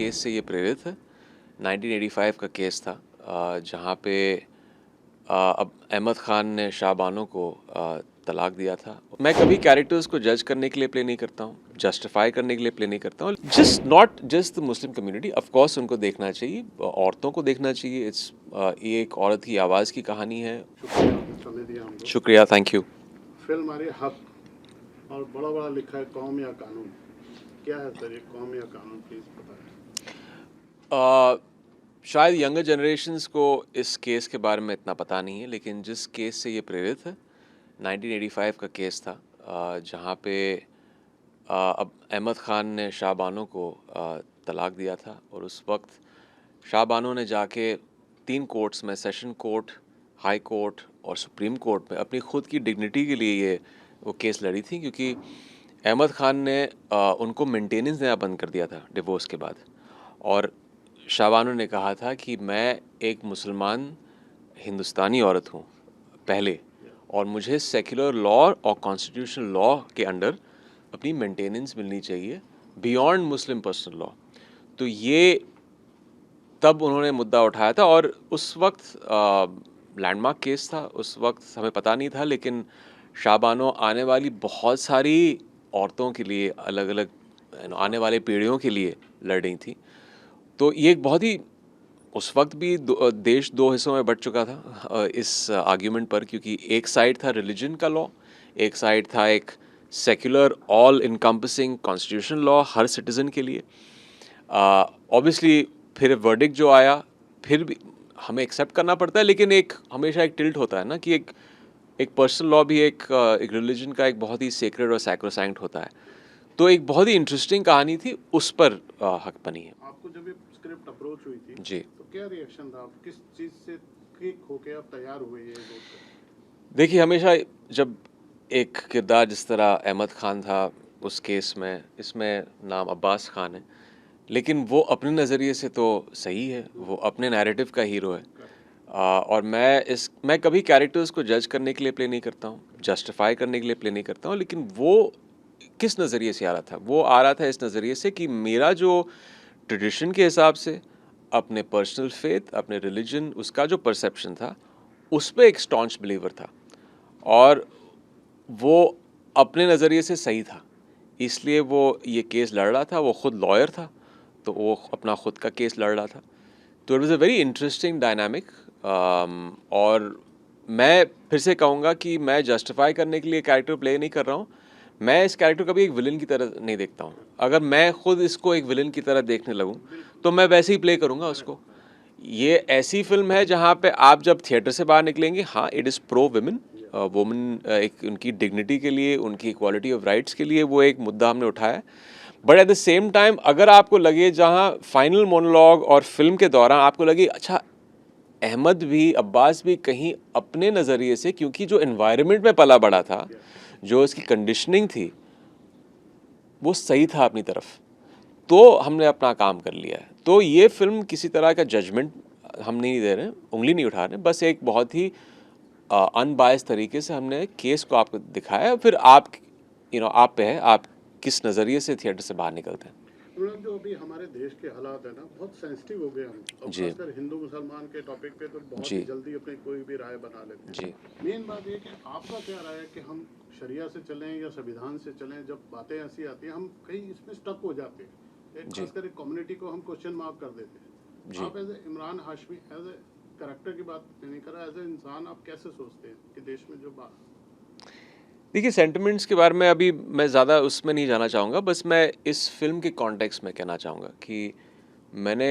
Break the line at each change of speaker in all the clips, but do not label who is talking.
Case से ये प्रेरित है। 1985 का केस था जहाँ पे अब अहमद ख़ान ने शाहबानो को तलाक दिया था। मैं कभी कैरेक्टर्स को जज करने के लिए प्ले नहीं करता हूँ, जस्टिफाई करने के लिए प्ले नहीं करता हूँ। Just not just the Muslim community, of course उनको देखना चाहिए, औरतों को देखना चाहिए। ये एक औरत की आवाज़ की कहानी है।
समय दिया हमको।
शुक्रिया, थैंक यू।
फिल्म आ रही है हक और बड़ा बड़ा लिखा है कौम या कानून। क्या है सर ये कौम या कानून, प्लीज बताएं।
शायद यंगर जनरेशन्स को इस केस के बारे में इतना पता नहीं है, लेकिन जिस केस से ये प्रेरित है 1985 का केस था जहाँ पे अब अहमद ख़ान ने शाहबानो को तलाक दिया था। और उस वक्त शाहबानो ने जाके 3 कोर्ट्स में, सेशन कोर्ट, हाई कोर्ट और सुप्रीम कोर्ट में अपनी ख़ुद की डिग्निटी के लिए वो केस लड़ी थी, क्योंकि अहमद ख़ान ने उनको मेंटेनेंस देना बंद कर दिया था डिवोर्स के बाद। और शाहबानो ने कहा था कि मैं एक मुसलमान हिंदुस्तानी औरत हूँ पहले, और मुझे सेक्युलर लॉ और कॉन्स्टिट्यूशनल लॉ के अंडर अपनी मेंटेनेंस मिलनी चाहिए बियॉन्ड मुस्लिम पर्सनल लॉ। तो ये तब उन्होंने मुद्दा उठाया था, और उस वक्त लैंडमार्क केस था। उस वक्त हमें पता नहीं था, लेकिन शाहबानो आने वाली बहुत सारी औरतों के लिए, अलग अलग आने वाले पीढ़ियों के लिए लड़ रही थी। तो ये एक बहुत ही, उस वक्त भी देश 2 हिस्सों में बँट चुका था इस आर्ग्यूमेंट पर, क्योंकि एक साइड था रिलीजन का लॉ, एक साइड था एक secular all encompassing constitutional law हर सिटीज़न के लिए। ऑब्वियसली फिर वर्डिक्ट जो आया, फिर भी हमें एक्सेप्ट करना पड़ता है, लेकिन एक हमेशा एक टिल्ट होता है ना कि एक पर्सनल लॉ भी एक रिलीजन का एक बहुत ही सेक्रेड और सैक्रोसैंक्ट होता है। तो एक बहुत ही इंटरेस्टिंग कहानी थी, उस पर हक बनी है।
आपको जब ये स्क्रिप्ट अप्रोच हुई थी
जी,
तो क्या रिएक्शन था, आप किस चीज़ से क्लिक होके आप तैयार हुए ये रोल पे?
देखिए हमेशा जब एक किरदार जिस तरह अहमद ख़ान था उस केस में, इसमें नाम अब्बास ख़ान है, लेकिन वो अपने नज़रिए से तो सही है, वो अपने नैरेटिव का हीरो है। और मैं कभी कैरेक्टर्स को जज करने के लिए प्ले नहीं करता हूँ, जस्टिफाई करने के लिए प्ले नहीं करता हूँ, लेकिन वो किस नज़रिए से आ रहा था, वो आ रहा था इस नज़रिए से कि मेरा जो ट्रेडिशन के हिसाब से, अपने पर्सनल फेथ, अपने रिलीजन, उसका जो परसेप्शन था, उस पे एक स्टॉन्च बिलीवर था, और वो अपने नज़रिए से सही था, इसलिए वो ये केस लड़ रहा था। वो ख़ुद लॉयर था, तो वो अपना ख़ुद का केस लड़ रहा था। तो it was a very interesting dynamic. और मैं फिर से कहूँगा कि मैं जस्टिफाई करने के लिए कैरेक्टर प्ले नहीं कर रहा हूँ। मैं इस कैरेक्टर को कभी एक विलन की तरह नहीं देखता हूँ। अगर मैं खुद इसको एक विलन की तरह देखने लगूँ तो मैं वैसे ही प्ले करूँगा उसको। ये ऐसी फिल्म है जहाँ पे आप जब थिएटर से बाहर निकलेंगे, हाँ it is pro women, women एक उनकी डिग्निटी के लिए, उनकी इक्वालिटी ऑफ राइट्स के लिए वो एक मुद्दा हमने उठाया है। But at the same time अगर आपको लगे, जहाँ फाइनल मोनोलॉग और फिल्म के दौरान आपको लगे अच्छा अहमद भी, अब्बास भी कहीं अपने नज़रिए से, क्योंकि जो एनवायरनमेंट में पला बड़ा था, जो इसकी कंडीशनिंग थी, वो सही था अपनी तरफ, तो हमने अपना काम कर लिया है। तो ये फिल्म किसी तरह का जजमेंट हम नहीं दे रहे हैं, उंगली नहीं उठा रहे हैं, बस एक बहुत ही अनबायस्ड तरीके से हमने केस को आपको दिखाया है। फिर आप आप पे है, आप किस नज़रिए से थिएटर से बाहर निकलते हैं।
जो अभी हमारे देश के हालात है ना, बहुत सेंसिटिव हो गए हम, और
जी
खासकर हिंदू मुसलमान के टॉपिक पे तो बहुत
जी
ही जल्दी अपनी कोई भी राय बना लेते हैं।
जी
मेन बात ये कि आपका क्या राय है कि हम शरिया से चलें या संविधान से चलें? जब बातें ऐसी आती हैं हम कहीं इसमें स्टक हो जाते हैं,
जी
खासकर एक कम्युनिटी को हम क्वेश्चन मार्क कर देते हैं।
जी
आप as a Imran Hashmi, as a character की बात नहीं कर रहा, एज ए इंसान आप कैसे सोचते हैं कि देश में जो बात?
देखिए सेंटिमेंट्स के बारे में अभी मैं ज़्यादा उसमें नहीं जाना चाहूँगा, बस मैं इस फिल्म के कॉन्टेक्स्ट में कहना चाहूँगा कि मैंने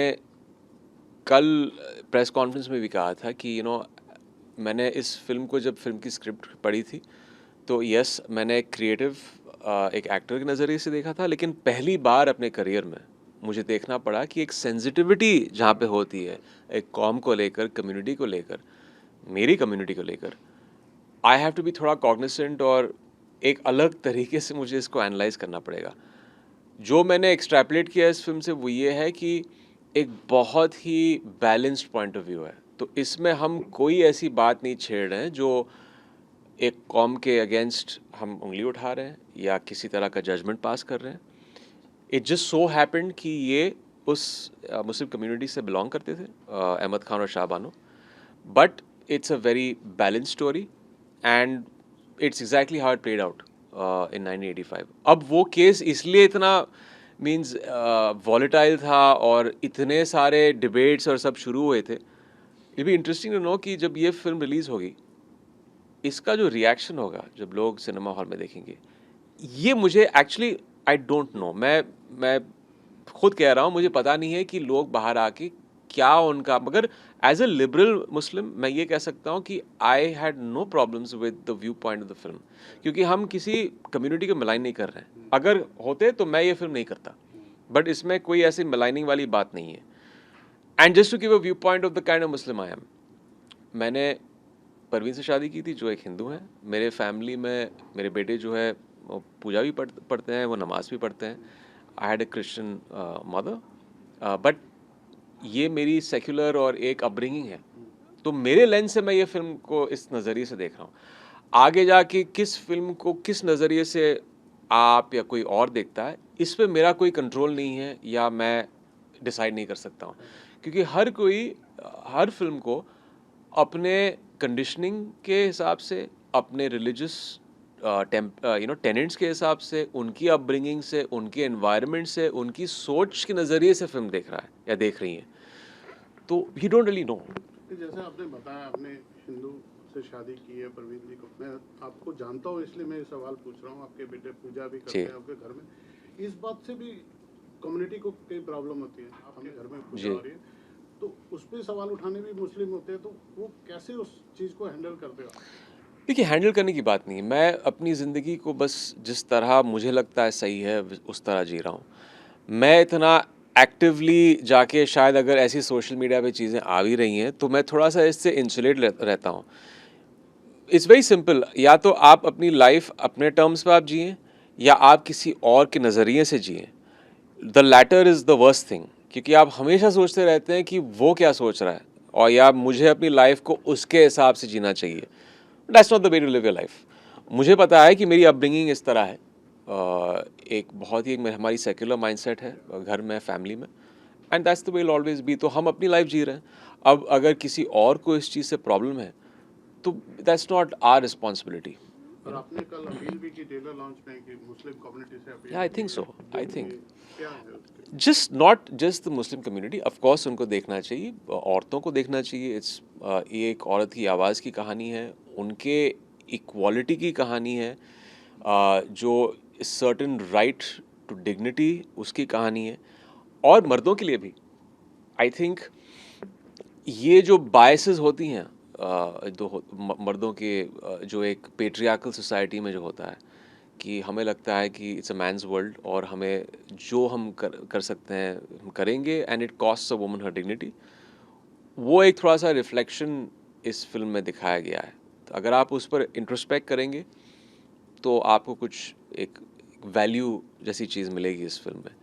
कल प्रेस कॉन्फ्रेंस में भी कहा था कि मैंने इस फिल्म को, जब फिल्म की स्क्रिप्ट पढ़ी थी, तो यस मैंने एक क्रिएटिव एक एक्टर के नज़रिए से देखा था, लेकिन पहली बार अपने करियर में मुझे देखना पड़ा कि एक सेंसिटिविटी जहाँ पे होती है, एक कॉम को लेकर, कम्युनिटी को लेकर, मेरी कम्युनिटी को लेकर, आई हैव टू बी थोड़ा कॉग्निसेंट, और एक अलग तरीके से मुझे इसको एनालाइज करना पड़ेगा। जो मैंने एक्सट्रैपलेट किया इस फिल्म से वो ये है कि एक बहुत ही बैलेंस्ड पॉइंट ऑफ व्यू है। तो इसमें हम कोई ऐसी बात नहीं छेड़ रहे हैं जो एक कॉम के अगेंस्ट हम उंगली उठा रहे हैं या किसी तरह का जजमेंट पास कर रहे हैं। इट जस्ट सो हैपेंड कि ये उस मुस्लिम कम्युनिटी से बिलोंग करते थे, अहमद खान और Shah Bano, but it's a very balance story and it's exactly how it played out in 1985। अब वो केस इसलिए इतना मीन्स वॉलेटाइल था और इतने सारे डिबेट्स और सब शुरू हुए थे। It be interesting to know कि जब ये फिल्म रिलीज़ होगी, इसका जो रिएक्शन होगा जब लोग सिनेमा हॉल में देखेंगे, ये मुझे एक्चुअली आई डोंट नो। मैं खुद कह रहा हूँ, मुझे पता नहीं है कि लोग बाहर आके क्या उनका, मगर एज अ लिबरल मुस्लिम मैं ये कह सकता हूँ कि I had no problems with the viewpoint of the film, क्योंकि हम किसी कम्युनिटी को मिलाइन नहीं कर रहे हैं। अगर होते तो मैं ये फिल्म नहीं करता, बट इसमें कोई ऐसी मिलाइनिंग वाली बात नहीं है। And just to give a viewpoint of the kind of Muslim I am, मैंने परवीन से शादी की थी जो एक हिंदू है। मेरे फैमिली में मेरे बेटे जो है वो पूजा भी पढ़ते हैं, वो नमाज भी पढ़ते हैं। I had a Christian mother, but ये मेरी सेक्युलर और एक अपब्रिंगिंग है। तो मेरे लेंस से मैं ये फिल्म को इस नज़रिए से देख रहा हूँ। आगे जाके किस फिल्म को किस नज़रिए से आप या कोई और देखता है, इस पे मेरा कोई कंट्रोल नहीं है या मैं डिसाइड नहीं कर सकता हूँ, क्योंकि हर कोई हर फिल्म को अपने कंडीशनिंग के हिसाब से, अपने रिलीजियस टेनेंट्स के हिसाब से, उनकी अपब्रिंगिंग से, उनके एनवायरनमेंट से, उनकी सोच के नज़रिए से फिल्म देख रहा है या देख रही है। तो ही डोंट रियली नो।
जैसे आपने बताया आपने हिंदू से शादी की है परवीन जी को, मैं आपको जानता हूँ इसलिए मैं ये सवाल पूछ रहा हूँ। आपके बेटे पूजा भी करते
जी
हैं आपके घर में, इस बात से भी कम्युनिटी को कई प्रॉब्लम होती है। आपके घर में पूजा
जी।
हो रही है तो उस पर सवाल उठाने भी मुस्लिम होते हैं, तो वो कैसे उस चीज़ को हैंडल करते हो?
देखिए, हैंडल करने की बात नहीं है। मैं अपनी ज़िंदगी को बस जिस तरह मुझे लगता है सही है उस तरह जी रहा हूँ। मैं इतना एक्टिवली जाके शायद अगर ऐसी सोशल मीडिया पे चीज़ें आ भी रही हैं तो मैं थोड़ा सा इससे इंसुलेट रहता हूँ। इट्स वेरी सिंपल, या तो आप अपनी लाइफ अपने टर्म्स पे आप जिएं या आप किसी और के नज़रिए से जिएं। The latter is the worst thing, क्योंकि आप हमेशा सोचते रहते हैं कि वो क्या सोच रहा है और या मुझे अपनी लाइफ को उसके हिसाब से जीना चाहिए। That's not the way to live your life. मुझे पता है कि मेरी अपब्रिंगिंग इस तरह है, एक बहुत ही हमारी सेक्युलर माइंडसेट है घर में, फैमिली में, and that's the way will always be. तो हम अपनी लाइफ जी रहे हैं। अब अगर किसी और को इस चीज़ से प्रॉब्लम है तो दैट्स नॉट आवर रिस्पॉन्सिबिलिटी।
और आपने कल अपील भी की ट्रेलर लॉन्च में कि मुस्लिम कम्युनिटी से अपील
आई
की
थिंक
है,
सो, आई
तो
थिंक
ये क्या है उसके?
Just not just the Muslim community, of course उनको देखना चाहिए, औरतों को देखना चाहिए। इट्स ये एक औरत की आवाज़ की कहानी है, उनके इक्वालिटी की कहानी है, जो सर्टेन राइट टू डिग्निटी उसकी कहानी है। और मर्दों के लिए भी आई थिंक ये जो बायसेस होती हैं मर्दों के, जो एक पेट्रियार्कल सोसाइटी में जो होता है कि हमें लगता है कि इट्स अ मैन्स वर्ल्ड और हमें जो हम कर सकते हैं हम करेंगे and it costs a woman her dignity, वो एक थोड़ा सा रिफ्लेक्शन इस फिल्म में दिखाया गया है। तो अगर आप उस पर इंट्रोस्पेक्ट करेंगे तो आपको कुछ एक वैल्यू जैसी चीज़ मिलेगी इस फिल्म में।